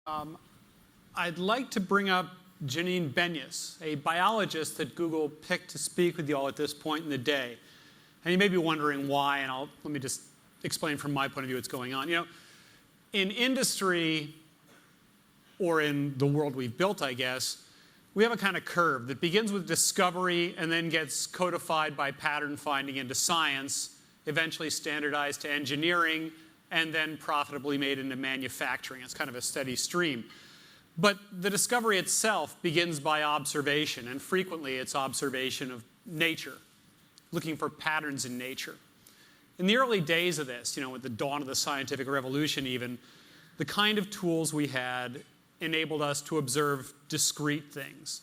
Um, I'd like to bring up Janine Benyus, a biologist that Google picked to speak with you all at this point in the day. And you may be wondering why, and let me just explain from my point of view what's going on. You know, in industry, or in the world we've built, I guess, we have a kind of curve that begins with discovery and then gets codified by pattern finding into science, eventually standardized to engineering, and then profitably made into manufacturing. It's kind of a steady stream. But the discovery itself begins by observation, and frequently it's observation of nature, looking for patterns in nature. In the early days of this, you know, at the dawn of the scientific revolution even, the kind of tools we had enabled us to observe discrete things.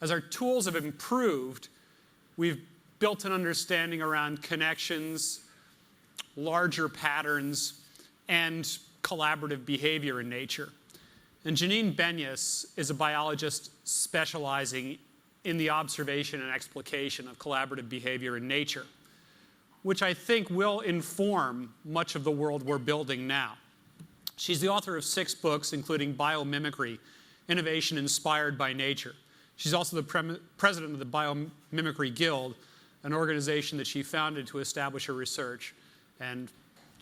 As our tools have improved, we've built an understanding around connections, larger patterns, and collaborative behavior in nature. And Janine Benyus is a biologist specializing in the observation and explication of collaborative behavior in nature, which I think will inform much of the world we're building now. She's the author of 6 books, including Biomimicry, Innovation Inspired by Nature. She's also the president of the Biomimicry Guild, an organization that she founded to establish her research. And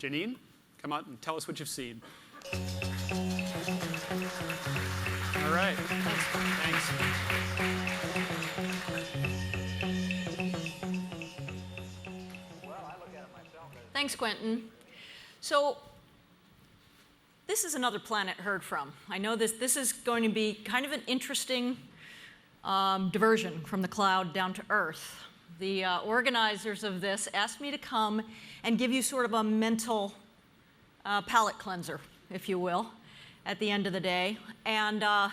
Janine, come out and tell us what you've seen. All right. Thanks. Thanks, Quentin. So this is another planet heard from. I know this is going to be kind of an interesting diversion from the cloud down to Earth. The organizers of this asked me to come and give you sort of a mental palate cleanser, if you will, at the end of the day. And I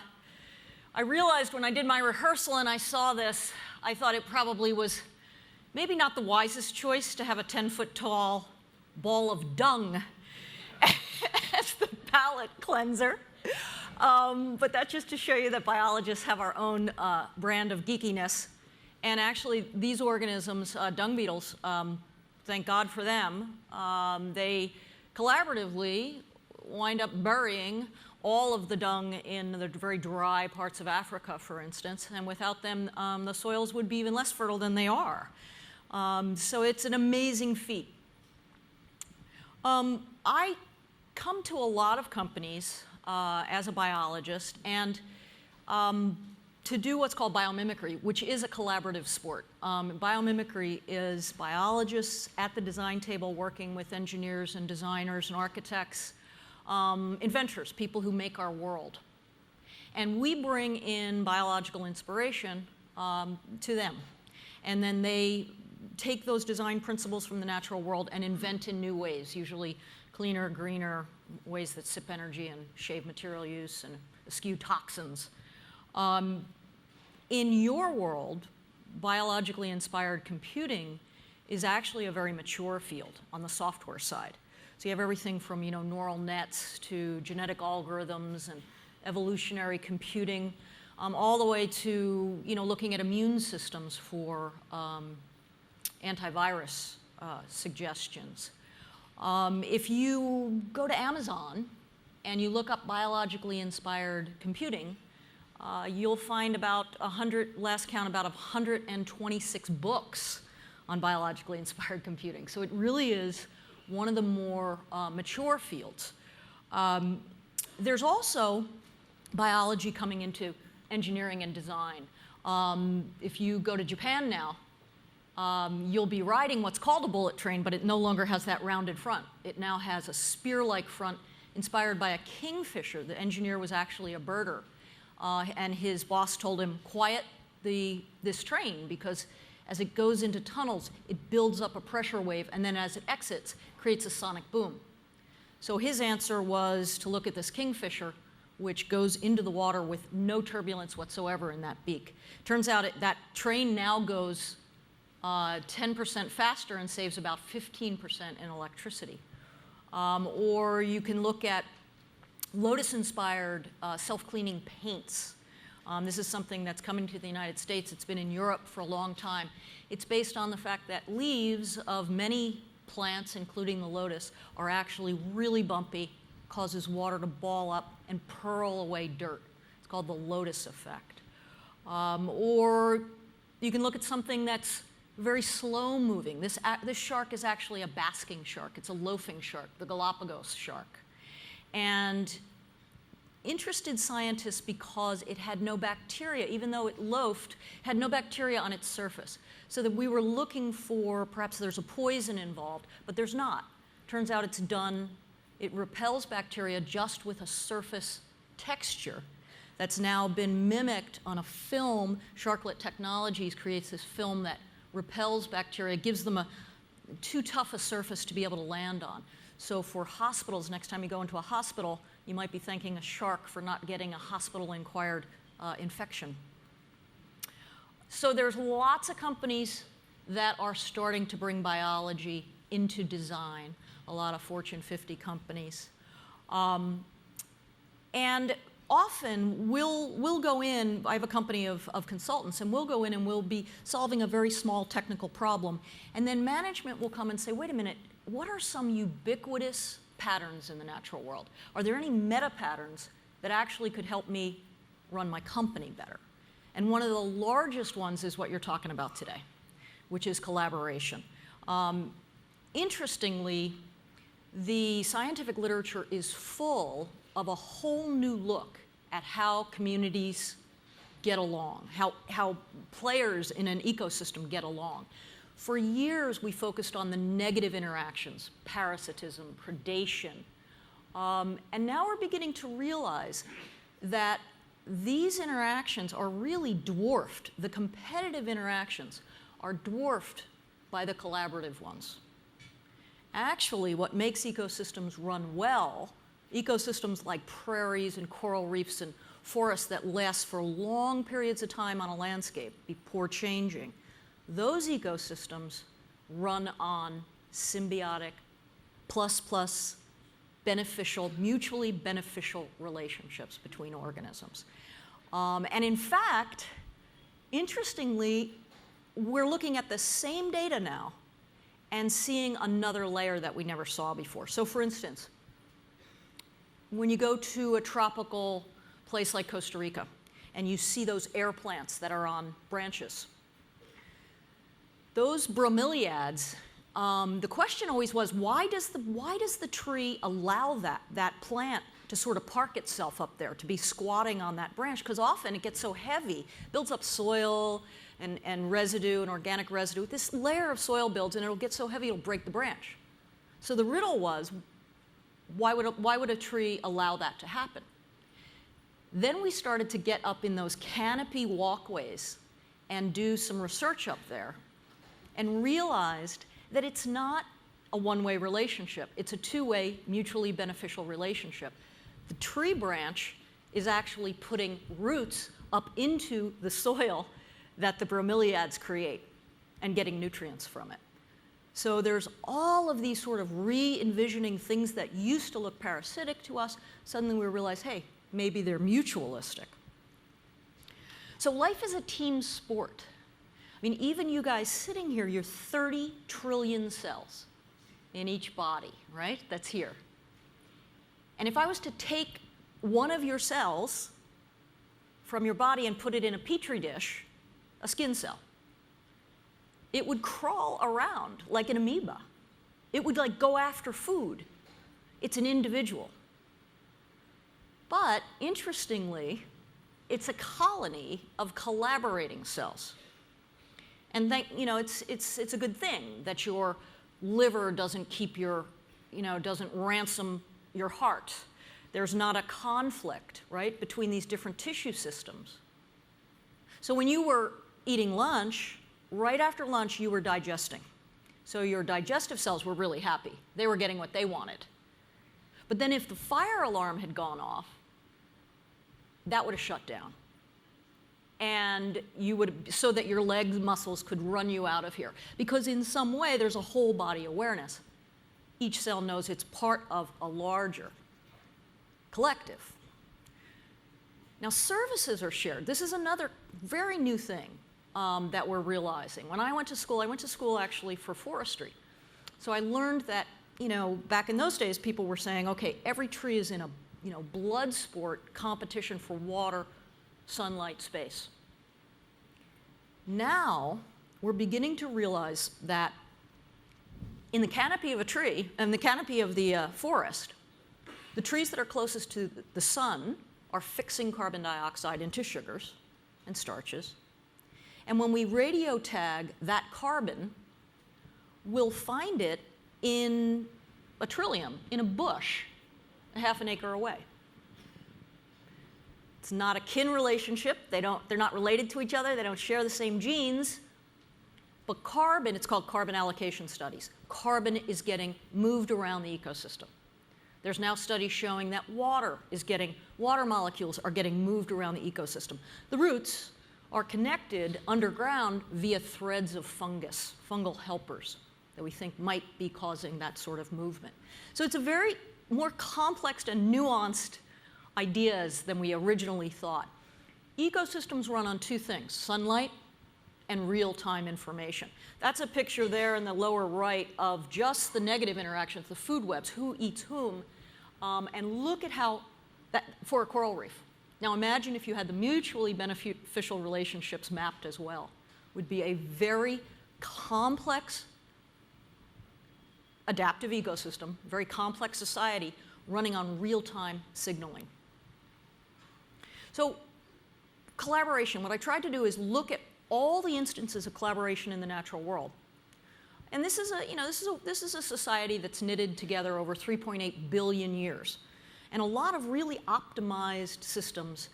realized when I did my rehearsal and I saw this, I thought it probably was maybe not the wisest choice to have a 10-foot-tall ball of dung as the palate cleanser. But that's just to show you that biologists have our own brand of geekiness. And actually, these organisms, dung beetles, thank God for them, they collaboratively wind up burying all of the dung in the very dry parts of Africa, for instance. And without them, the soils would be even less fertile than they are. So it's an amazing feat. I come to a lot of companies as a biologist and to do what's called biomimicry, which is a collaborative sport. Biomimicry is biologists at the design table working with engineers and designers and architects, inventors, people who make our world. And we bring in biological inspiration to them. And then they take those design principles from the natural world and invent in new ways, usually cleaner, greener, ways that sip energy and shave material use and eschew toxins. In your world, biologically inspired computing is actually a very mature field on the software side. So you have everything from neural nets to genetic algorithms and evolutionary computing, all the way to looking at immune systems for antivirus suggestions. If you go to Amazon and you look up biologically inspired computing, you'll find about 126 books on biologically inspired computing. So it really is one of the more mature fields. There's also biology coming into engineering and design. If you go to Japan now, you'll be riding what's called a bullet train, but it no longer has that rounded front. It now has a spear-like front inspired by a kingfisher. The engineer was actually a birder. And his boss told him, quiet this train, because as it goes into tunnels, it builds up a pressure wave, and then as it exits, creates a sonic boom. So his answer was to look at this kingfisher, which goes into the water with no turbulence whatsoever in that beak. Turns out that train now goes 10% faster and saves about 15% in electricity. Or you can look at Lotus-inspired self-cleaning paints. This is something that's coming to the United States. It's been in Europe for a long time. It's based on the fact that leaves of many plants, including the lotus, are actually really bumpy causes water to ball up and pearl away dirt. It's called the Lotus effect. Or you can look at something that's very slow moving. This shark is actually a basking shark. It's a loafing shark, the Galapagos shark. And interested scientists, because it had no bacteria, even though it loafed, had no bacteria on its surface. So that we were looking for, perhaps there's a poison involved, but there's not. Turns out it repels bacteria just with a surface texture that's now been mimicked on a film. Sharklet Technologies creates this film that repels bacteria, gives them too tough a surface to be able to land on. So for hospitals, next time you go into a hospital, you might be thanking a shark for not getting a hospital-acquired infection. So there's lots of companies that are starting to bring biology into design, a lot of Fortune 50 companies. And often we'll go in, I have a company of consultants, and we'll go in and we'll be solving a very small technical problem. And then management will come and say, wait a minute, what are some ubiquitous patterns in the natural world? Are there any meta patterns that actually could help me run my company better? And one of the largest ones is what you're talking about today, which is collaboration. Interestingly, the scientific literature is full of a whole new look at how communities get along, how players in an ecosystem get along. For years, we focused on the negative interactions, parasitism, predation. And now we're beginning to realize that these interactions are really dwarfed. The competitive interactions are dwarfed by the collaborative ones. Actually, what makes ecosystems run well, ecosystems like prairies and coral reefs and forests that last for long periods of time on a landscape before changing, those ecosystems run on symbiotic, plus, beneficial, mutually beneficial relationships between organisms. And in fact, interestingly, we're looking at the same data now and seeing another layer that we never saw before. So for instance, when you go to a tropical place like Costa Rica and you see those air plants that are on branches, those bromeliads, the question always was, why does the tree allow that plant to sort of park itself up there, to be squatting on that branch? Because often it gets so heavy, builds up soil and residue and organic residue. This layer of soil builds and it'll get so heavy it'll break the branch. So the riddle was, why would a tree allow that to happen? Then we started to get up in those canopy walkways and do some research up there and realized that it's not a one-way relationship. It's a two-way, mutually beneficial relationship. The tree branch is actually putting roots up into the soil that the bromeliads create and getting nutrients from it. So there's all of these sort of re-envisioning things that used to look parasitic to us. Suddenly we realize, hey, maybe they're mutualistic. So life is a team sport. I mean, even you guys sitting here, you're 30 trillion cells in each body, right? That's here. And if I was to take one of your cells from your body and put it in a petri dish, a skin cell, it would crawl around like an amoeba. It would like go after food. It's an individual. But interestingly, it's a colony of collaborating cells. And it's a good thing that your liver doesn't keep doesn't ransom your heart. There's not a conflict, right, between these different tissue systems. So when you were eating lunch, right after lunch, you were digesting. So your digestive cells were really happy. They were getting what they wanted. But then if the fire alarm had gone off, that would have shut down. And so that your leg muscles could run you out of here. Because in some way, there's a whole body awareness. Each cell knows it's part of a larger collective. Now, services are shared. This is another very new thing that we're realizing. When I went to school actually for forestry. So I learned that back in those days, people were saying, okay, every tree is in a, blood sport competition for water, sunlight, space. Now, we're beginning to realize that in the canopy of a tree, and the canopy of the forest, the trees that are closest to the sun are fixing carbon dioxide into sugars and starches. And when we radio tag that carbon, we'll find it in a trillium, in a bush, a half an acre away. It's not a kin relationship. They're not related to each other. They don't share the same genes. But carbon, it's called carbon allocation studies. Carbon is getting moved around the ecosystem. There's now studies showing that water molecules are getting moved around the ecosystem. The roots are connected underground via threads of fungus, fungal helpers that we think might be causing that sort of movement. So it's a very more complex and nuanced ideas than we originally thought. Ecosystems run on two things, sunlight and real-time information. That's a picture there in the lower right of just the negative interactions, the food webs, who eats whom, and look at how that, for a coral reef. Now imagine if you had the mutually beneficial relationships mapped as well. It would be a very complex adaptive ecosystem, very complex society running on real-time signaling. So collaboration, what I tried to do is look at all the instances of collaboration in the natural world. And this is a society that's knitted together over 3.8 billion years. And a lot of really optimized systems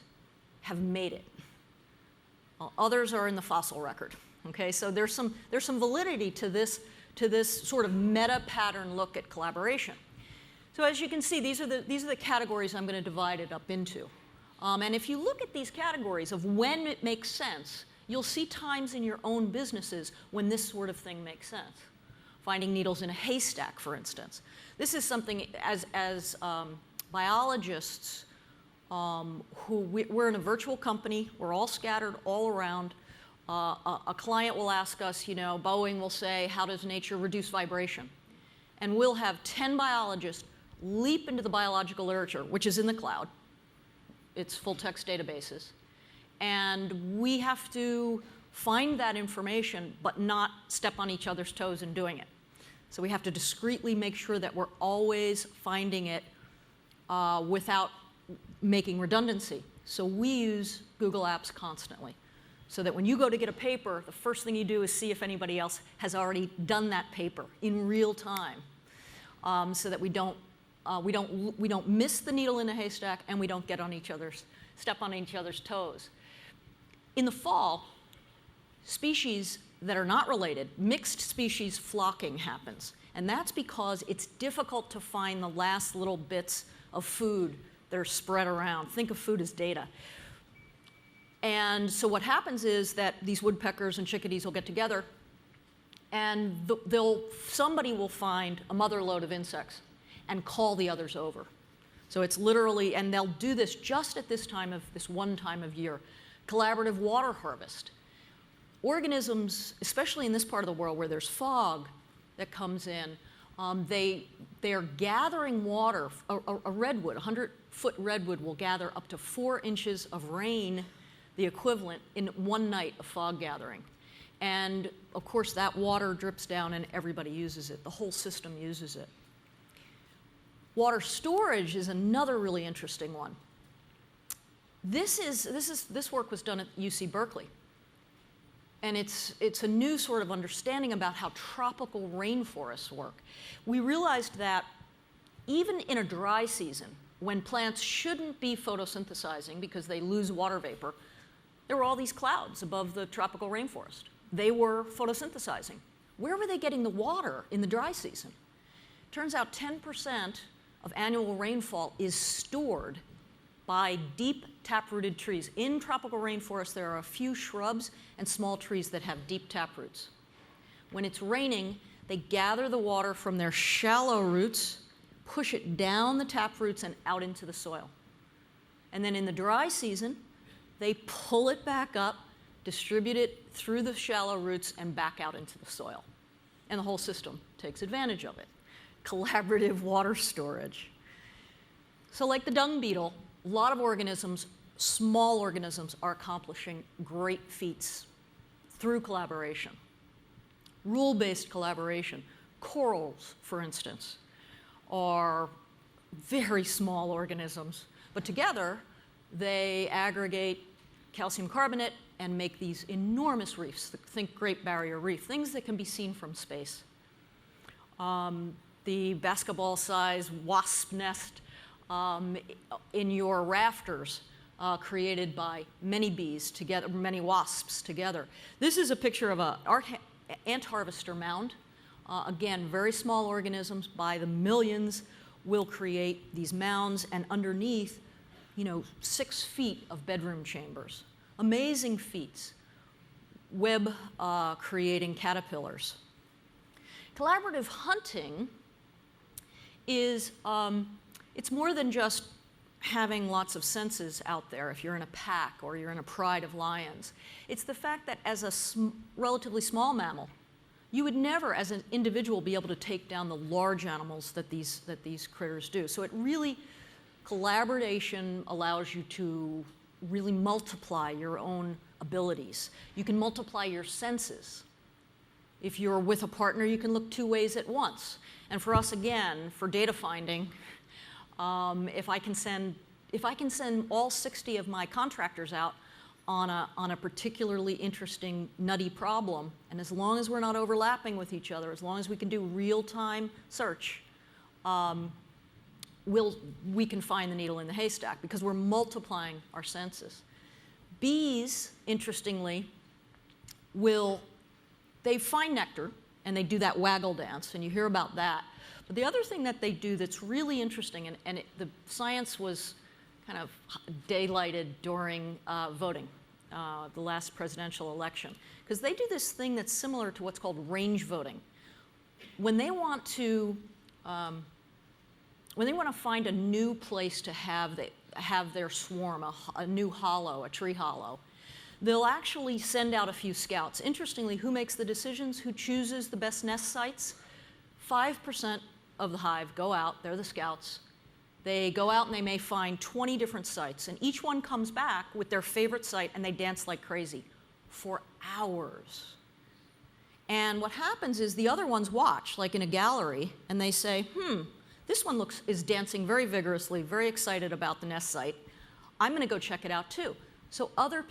have made it. Others are in the fossil record. Okay, so there's some validity to this sort of meta pattern look at collaboration. So as you can see, these are the categories I'm going to divide it up into. And if you look at these categories of when it makes sense, you'll see times in your own businesses when this sort of thing makes sense. Finding needles in a haystack, for instance. This is something as biologists we're in a virtual company. We're all scattered all around. A client will ask us, Boeing will say, how does nature reduce vibration? And we'll have 10 biologists leap into the biological literature, which is in the cloud. It's full text databases. And we have to find that information, but not step on each other's toes in doing it. So we have to discreetly make sure that we're always finding it without making redundancy. So we use Google Apps constantly. So that when you go to get a paper, the first thing you do is see if anybody else has already done that paper in real time, so that we don't miss the needle in a haystack and we don't step on each other's toes. In the fall, species that are not related, mixed species flocking happens. And that's because it's difficult to find the last little bits of food that are spread around. Think of food as data. And so what happens is that these woodpeckers and chickadees will get together, and somebody will find a mother lode of insects and call the others over. So it's literally, and they'll do this just at this one time of year, collaborative water harvest. Organisms, especially in this part of the world where there's fog that comes in, they are gathering water. A redwood, 100-foot redwood will gather up to 4 inches of rain, the equivalent, in one night of fog gathering. And of course that water drips down and everybody uses it. The whole system uses it. Water storage is another really interesting one. This work was done at UC Berkeley. And it's a new sort of understanding about how tropical rainforests work. We realized that even in a dry season, when plants shouldn't be photosynthesizing because they lose water vapor, there were all these clouds above the tropical rainforest. They were photosynthesizing. Where were they getting the water in the dry season? Turns out 10% of annual rainfall is stored by deep taprooted trees. In tropical rainforests, there are a few shrubs and small trees that have deep taproots. When it's raining, they gather the water from their shallow roots, push it down the taproots and out into the soil. And then in the dry season, they pull it back up, distribute it through the shallow roots and back out into the soil. And the whole system takes advantage of it. collaborative water storage. So like the dung beetle, a lot of organisms, small organisms, are accomplishing great feats through collaboration. Rule-based collaboration. Corals, for instance, are very small organisms, but together they aggregate calcium carbonate and make these enormous reefs. Think Great Barrier Reef, things that can be seen from space. The basketball-sized wasp nest in your rafters, created by many bees together, many wasps together. This is a picture of an ant harvester mound. Again, very small organisms by the millions will create these mounds, and underneath, 6 feet of bedroom chambers. Amazing feats. Web creating caterpillars. Collaborative hunting is, it's more than just having lots of senses out there if you're in a pack or you're in a pride of lions. It's the fact that as a relatively small mammal, you would never, as an individual, be able to take down the large animals that these critters do. So it really, collaboration allows you to really multiply your own abilities. You can multiply your senses. If you're with a partner, you can look 2 ways at once. And for us, again, for data finding, if I can send all 60 of my contractors out on a particularly interesting, nutty problem, and as long as we're not overlapping with each other, as long as we can do real-time search, we can find the needle in the haystack because we're multiplying our senses. Bees, interestingly, they find nectar, and they do that waggle dance, and you hear about that. But the other thing that they do that's really interesting, and the science was kind of daylighted during voting, the last presidential election, because they do this thing that's similar to what's called range voting. When they want to find a new place to have their swarm, a new hollow, a tree hollow, they'll actually send out a few scouts. Interestingly, who makes the decisions? Who chooses the best nest sites? 5% of the hive go out, they're the scouts. They go out and they may find 20 different sites, and each one comes back with their favorite site, and they dance like crazy for hours. And what happens is the other ones watch, like in a gallery, and they say, this one is dancing very vigorously, very excited about the nest site. I'm going to go check it out too. So other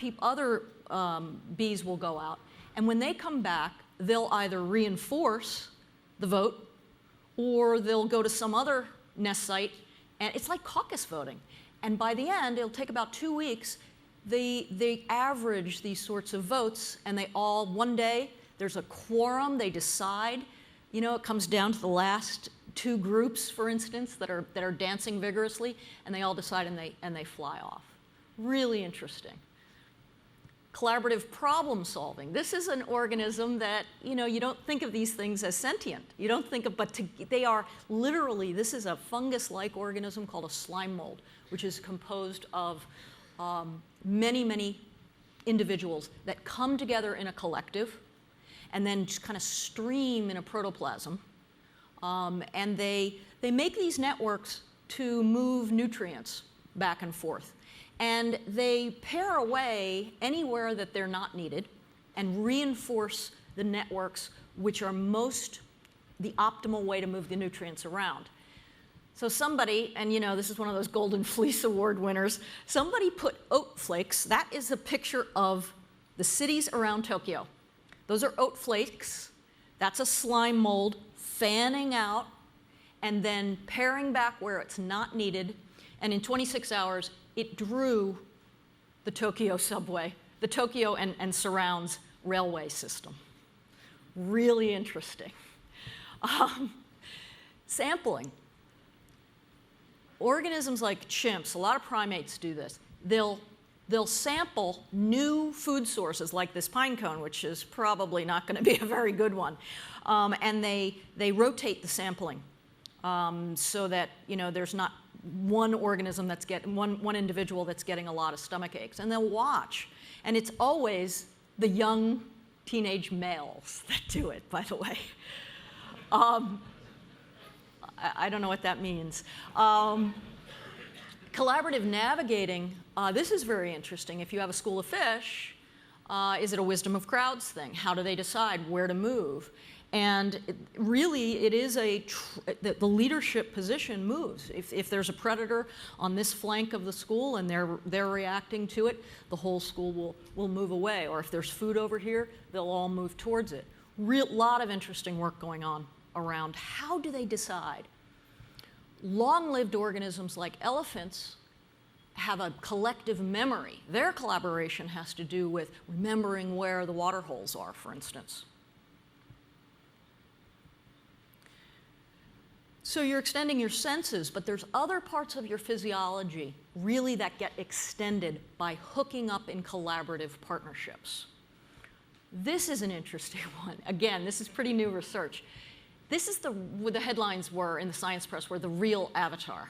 bees will go out, and when they come back, they'll either reinforce the vote, or they'll go to some other nest site, and it's like caucus voting. And by the end, it'll take about 2 weeks. They average these sorts of votes, and they all, one day, there's a quorum, they decide. It comes down to the last 2 groups, for instance, that are dancing vigorously, and they all decide and they fly off. Really interesting. Collaborative problem solving. This is an organism that, you don't think of these things as sentient. You don't think of, they are literally, this is a fungus-like organism called a slime mold, which is composed of many, many individuals that come together in a collective and then just kind of stream in a protoplasm. And they make these networks to move nutrients back and forth. And they pare away anywhere that they're not needed and reinforce the networks which are the optimal way to move the nutrients around. So somebody, and this is one of those Golden Fleece Award winners, somebody put oat flakes. That is a picture of the cities around Tokyo. Those are oat flakes. That's a slime mold fanning out and then paring back where it's not needed. And in 26 hours, it drew the Tokyo subway, the Tokyo and surrounds railway system. Really interesting. Sampling. Organisms like chimps, a lot of primates do this. They'll sample new food sources like this pine cone, which is probably not going to be a very good one. And they rotate the sampling so that there's not one organism that's getting one individual that's getting a lot of stomach aches, and they'll watch. And it's always the young teenage males that do it, by the way. I don't know what that means. Collaborative navigating, this is very interesting. If you have a school of fish, is it a wisdom of crowds thing? How do they decide where to move? And really, it is the leadership position moves. If there's a predator on this flank of the school and they're reacting to it, the whole school will move away. Or if there's food over here, they'll all move towards it. Lot of interesting work going on around how do they decide. Long-lived organisms like elephants have a collective memory. Their collaboration has to do with remembering where the water holes are, for instance. So you're extending your senses, but there's other parts of your physiology really that get extended by hooking up in collaborative partnerships. This is an interesting one. Again, this is pretty new research. This is what the headlines were in the science press were the real avatar.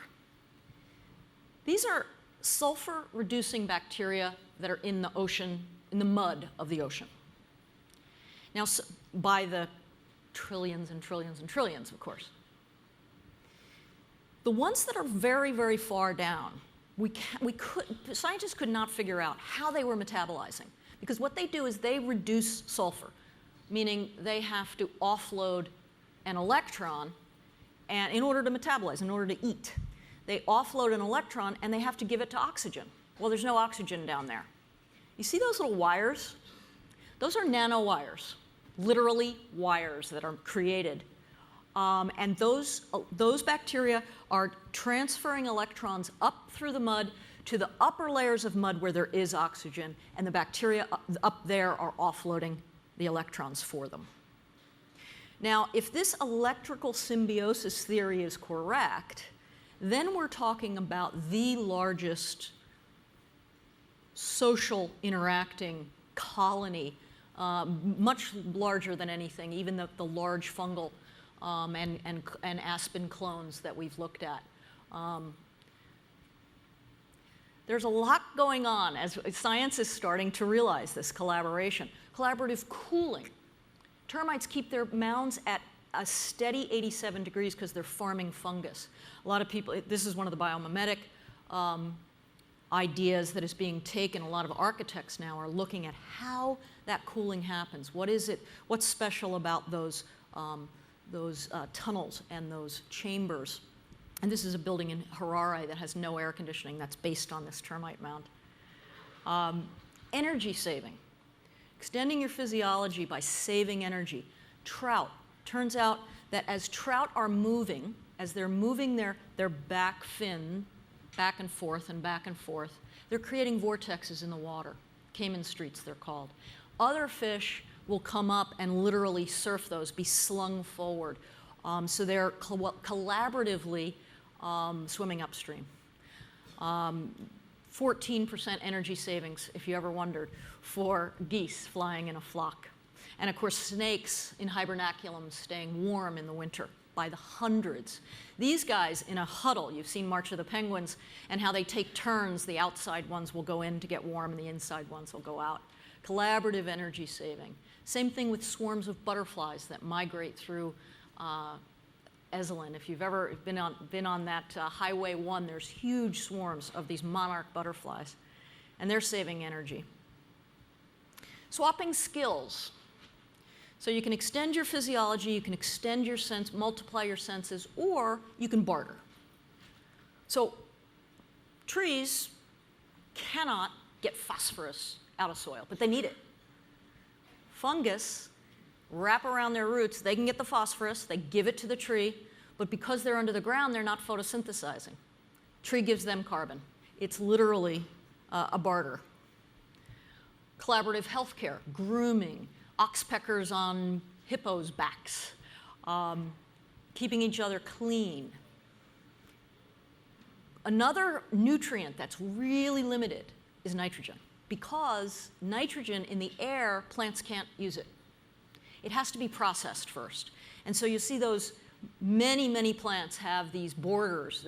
These are sulfur-reducing bacteria that are in the ocean, in the mud of the ocean. Now, by the trillions and trillions and trillions, of course. The ones that are very, very far down, scientists could not figure out how they were metabolizing. Because what they do is they reduce sulfur, meaning they have to offload an electron and in order to metabolize, in order to eat. They offload an electron and they have to give it to oxygen. Well, there's no oxygen down there. You see those little wires? Those are nanowires, literally wires that are created. And those bacteria are transferring electrons up through the mud to the upper layers of mud where there is oxygen, and the bacteria up there are offloading the electrons for them. Now, if this electrical symbiosis theory is correct, then we're talking about the largest social interacting colony, much larger than anything, even the large fungal and aspen clones that we've looked at. There's a lot going on as science is starting to realize this collaboration. Collaborative cooling. Termites keep their mounds at a steady 87 degrees because they're farming fungus. A lot of people, this is one of the biomimetic ideas that is being taken. A lot of architects now are looking at how that cooling happens. What is it? What's special about those tunnels and those chambers? And this is a building in Harare that has no air conditioning that's based on this termite mound. Energy saving. Extending your physiology by saving energy. Trout. Turns out that as trout are moving, as they're moving their back fin back and forth, they're creating vortexes in the water. Cayman streets, they're called. Other fish will come up and literally surf those, be slung forward. So they're collaboratively swimming upstream. 14% energy savings, if you ever wondered, for geese flying in a flock. And of course, snakes in hibernaculums staying warm in the winter by the hundreds. These guys in a huddle, you've seen March of the Penguins, and how they take turns. The outside ones will go in to get warm, and the inside ones will go out. Collaborative energy saving. Same thing with swarms of butterflies that migrate through Esalen. If you've ever been on that Highway 1, there's huge swarms of these monarch butterflies, and they're saving energy. Swapping skills. So you can extend your physiology, you can extend your sense, multiply your senses, or you can barter. So trees cannot get phosphorus out of soil, but they need it. Fungus wrap around their roots, they can get the phosphorus, they give it to the tree, but because they're under the ground, they're not photosynthesizing. Tree gives them carbon. It's literally a barter. Collaborative healthcare, grooming, oxpeckers on hippos' backs, keeping each other clean. Another nutrient that's really limited is nitrogen, because nitrogen in the air, plants can't use it. It has to be processed first. And so you see those many plants have these borders.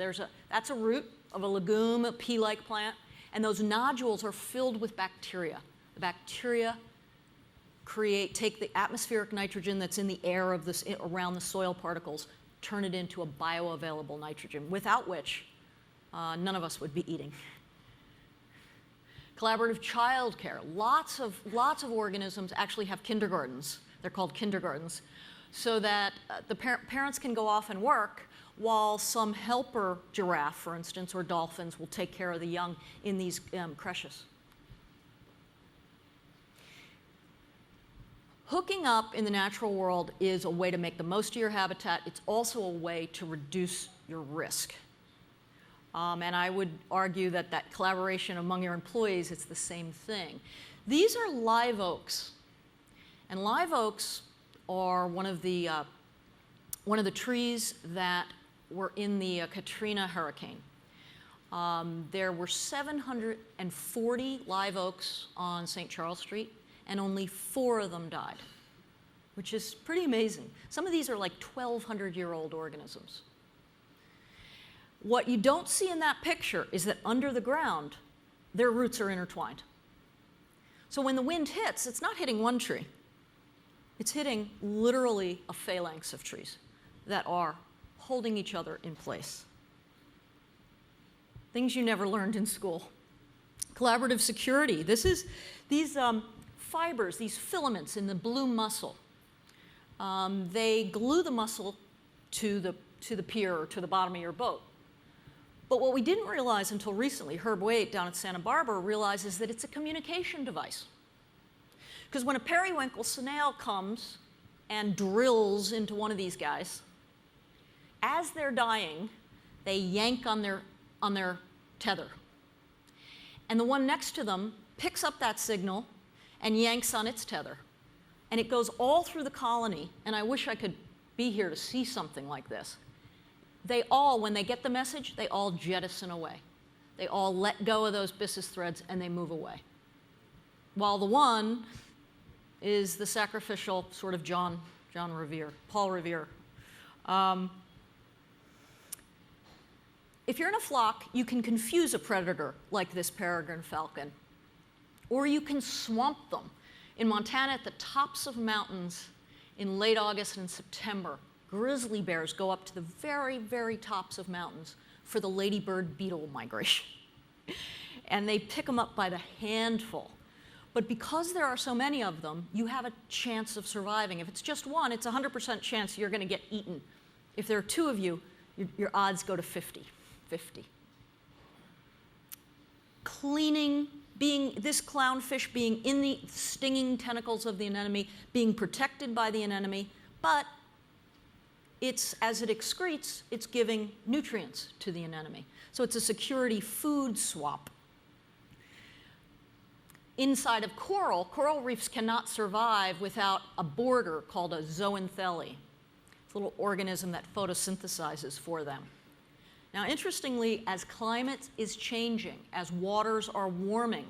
That's a root of a legume, a pea-like plant, and those nodules are filled with bacteria. The bacteria take the atmospheric nitrogen that's in the air of around the soil particles, turn it into a bioavailable nitrogen, without which none of us would be eating. Collaborative childcare. Lots of organisms actually have kindergartens. They're called kindergartens, so that the parents can go off and work while some helper giraffe, for instance, or dolphins will take care of the young in these creches. Hooking up in the natural world is a way to make the most of your habitat. It's also a way to reduce your risk. And I would argue that that collaboration among your employees, it's the same thing. These are live oaks. And live oaks are one of the trees that were in the Katrina hurricane. There were 740 live oaks on St. Charles Street, and only 4 of them died, which is pretty amazing. Some of these are like 1,200-year-old organisms. What you don't see in that picture is that under the ground, their roots are intertwined. So when the wind hits, it's not hitting one tree. It's hitting literally a phalanx of trees that are holding each other in place. Things you never learned in school. Collaborative security. These fibers, these filaments in the blue mussel, they glue the mussel to the pier or to the bottom of your boat. But what we didn't realize until recently, Herb Waite down at Santa Barbara realizes that it's a communication device. Because when a periwinkle snail comes and drills into one of these guys, as they're dying, they yank on their tether. And the one next to them picks up that signal and yanks on its tether. And it goes all through the colony, and I wish I could be here to see something like this. They all, when they get the message, they all jettison away. They all let go of those byssus threads and they move away. While the one is the sacrificial sort of Paul Revere. If you're in a flock, you can confuse a predator like this peregrine falcon, or you can swamp them. In Montana, at the tops of mountains in late August and September, grizzly bears go up to the very, very tops of mountains for the ladybird beetle migration. And they pick them up by the handful. But because there are so many of them, you have a chance of surviving. If it's just one, it's a 100% chance you're going to get eaten. If there are 2 of you, your odds go to 50. Cleaning, this clownfish being in the stinging tentacles of the anemone, being protected by the anemone, but as it excretes, it's giving nutrients to the anemone. So it's a security food swap. Inside of coral reefs cannot survive without a border called a zooxanthellae. It's a little organism that photosynthesizes for them. Now, interestingly, as climate is changing, as waters are warming,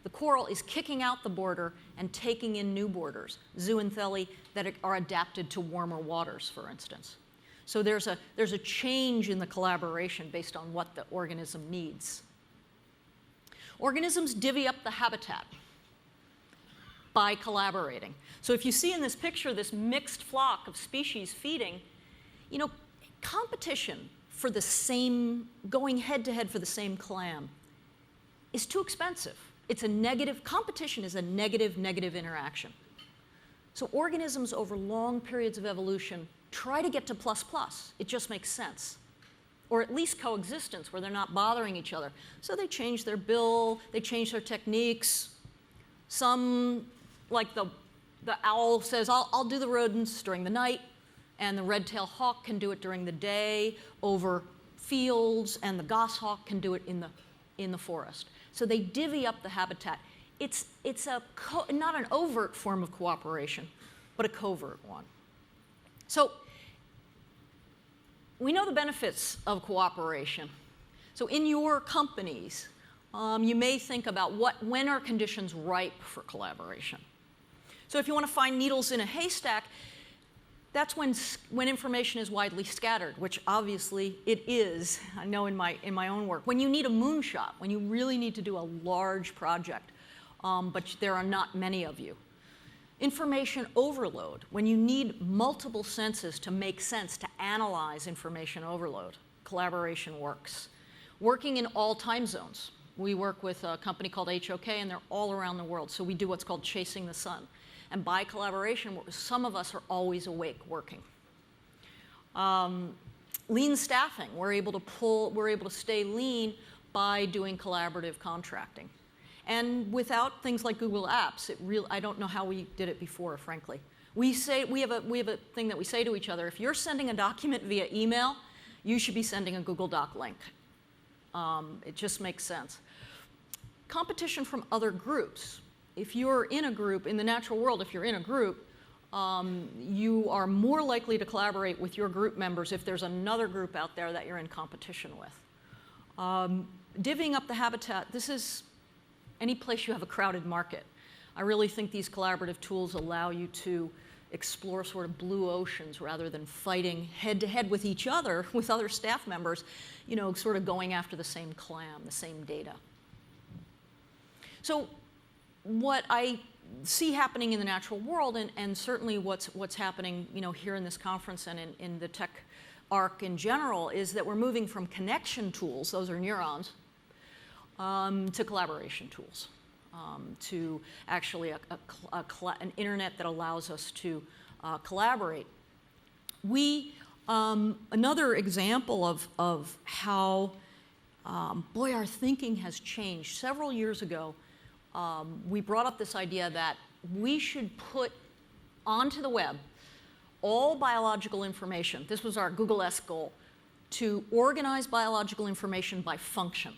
the coral is kicking out the border and taking in new borders, zooxanthellae that are adapted to warmer waters, for instance. So there's a change in the collaboration based on what the organism needs. Organisms divvy up the habitat by collaborating. So if you see in this picture this mixed flock of species feeding, competition for the same, going head-to-head for the same clam is too expensive. It's a negative, competition is a negative interaction. So organisms over long periods of evolution try to get to plus. It just makes sense. Or at least coexistence where they're not bothering each other. So they change their bill, they change their techniques. Some, like the owl says, I'll do the rodents during the night, and the red-tailed hawk can do it during the day over fields, and the goshawk can do it in the forest. So they divvy up the habitat. It's not an overt form of cooperation, but a covert one. So we know the benefits of cooperation. So in your companies, you may think about when are conditions ripe for collaboration. So if you want to find needles in a haystack, that's when information is widely scattered, which obviously it is. I know in my own work. When you need a moonshot, when you really need to do a large project, but there are not many of you, Information overload, when you need multiple senses to make sense, to analyze information overload, collaboration works. Working in all time zones. We work with a company called HOK, and they're all around the world. So we do what's called chasing the sun. And by collaboration, some of us are always awake working. Lean staffing, we're able to stay lean by doing collaborative contracting. And without things like Google Apps, I don't know how we did it before, frankly. We have a thing that we say to each other: if you're sending a document via email, you should be sending a Google Doc link. It just makes sense. Competition from other groups. If you're in a group, in the natural world, if you're in a group, you are more likely to collaborate with your group members if there's another group out there that you're in competition with. Divvying up the habitat. This is any place you have a crowded market. I really think these collaborative tools allow you to explore sort of blue oceans rather than fighting head-to-head with each other, with other staff members, sort of going after the same clam, the same data. So what I see happening in the natural world, and certainly what's happening here in this conference and in the tech arc in general, is that we're moving from connection tools, those are neurons, to collaboration tools, to actually an internet that allows us to collaborate. Another example of how, our thinking has changed. Several years ago, we brought up this idea that we should put onto the web all biological information. This was our Google-esque goal, to organize biological information by function.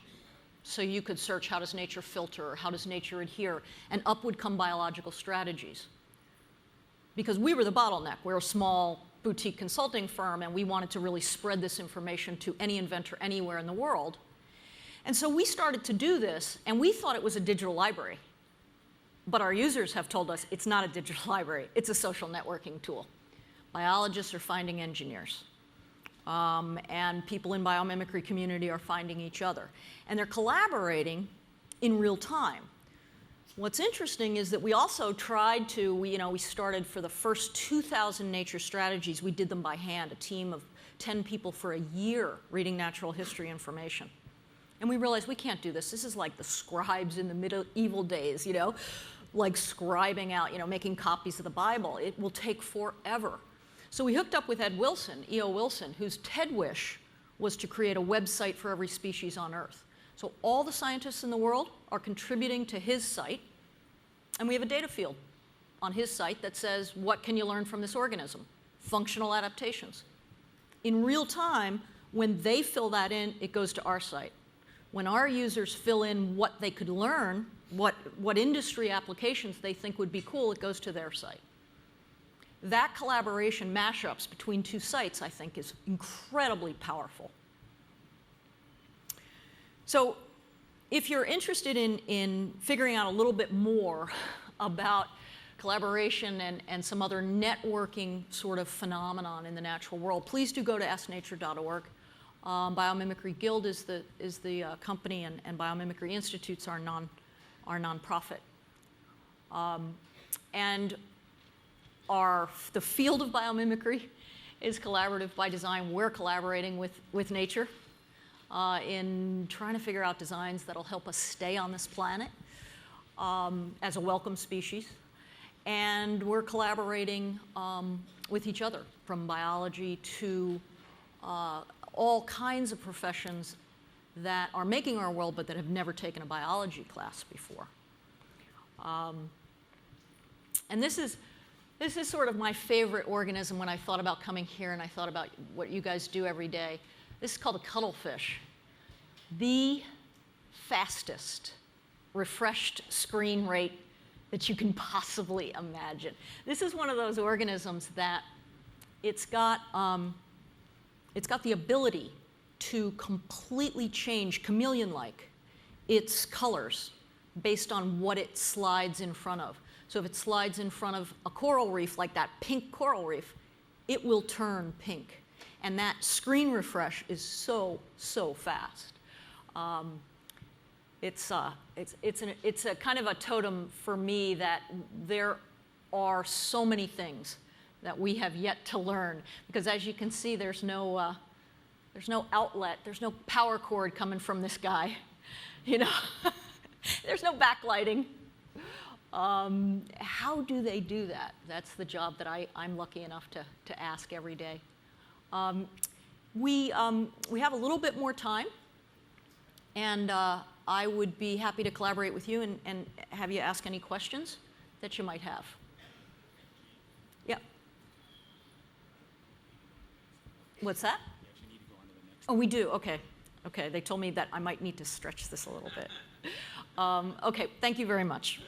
So you could search, how does nature filter, or how does nature adhere, and up would come biological strategies. Because we were the bottleneck. We're a small boutique consulting firm, and we wanted to really spread this information to any inventor anywhere in the world. And so we started to do this, and we thought it was a digital library. But our users have told us it's not a digital library, it's a social networking tool. Biologists are finding engineers. And people in biomimicry community are finding each other. And they're collaborating in real time. What's interesting is that we also tried to, we started for the first 2,000 nature strategies, we did them by hand, a team of 10 people for a year reading natural history information. And we realized we can't do this. This is like the scribes in the medieval days, like scribing out, making copies of the Bible. It will take forever. So we hooked up with Ed Wilson, E.O. Wilson, whose TED wish was to create a website for every species on Earth. So all the scientists in the world are contributing to his site, and we have a data field on his site that says, what can you learn from this organism? Functional adaptations. In real time, when they fill that in, it goes to our site. When our users fill in what they could learn, what industry applications they think would be cool, it goes to their site. That collaboration, mashups between two sites, I think, is incredibly powerful. So if you're interested in figuring out a little bit more about collaboration and some other networking sort of phenomenon in the natural world, please do go to asknature.org. Biomimicry Guild is the company, and Biomimicry Institutes are nonprofit. And the field of biomimicry is collaborative by design. We're collaborating with nature in trying to figure out designs that'll help us stay on this planet as a welcome species. And we're collaborating with each other, from biology to all kinds of professions that are making our world but that have never taken a biology class before. And this is sort of my favorite organism when I thought about coming here and I thought about what you guys do every day. This is called a cuttlefish. The fastest refreshed screen rate that you can possibly imagine. This is one of those organisms that it's got the ability to completely change, chameleon-like, its colors based on what it slides in front of. So if it slides in front of a coral reef, like that pink coral reef, it will turn pink. And that screen refresh is so fast. It's a kind of a totem for me that there are so many things that we have yet to learn. Because as you can see, there's no outlet, there's no power cord coming from this guy. You know, there's no backlighting. How do they do that? That's the job that I'm lucky enough to ask every day. We have a little bit more time, and I would be happy to collaborate with you and have you ask any questions that you might have. Yeah. What's that? Oh, we do. Okay. Okay. They told me that I might need to stretch this a little bit. Okay. Thank you very much.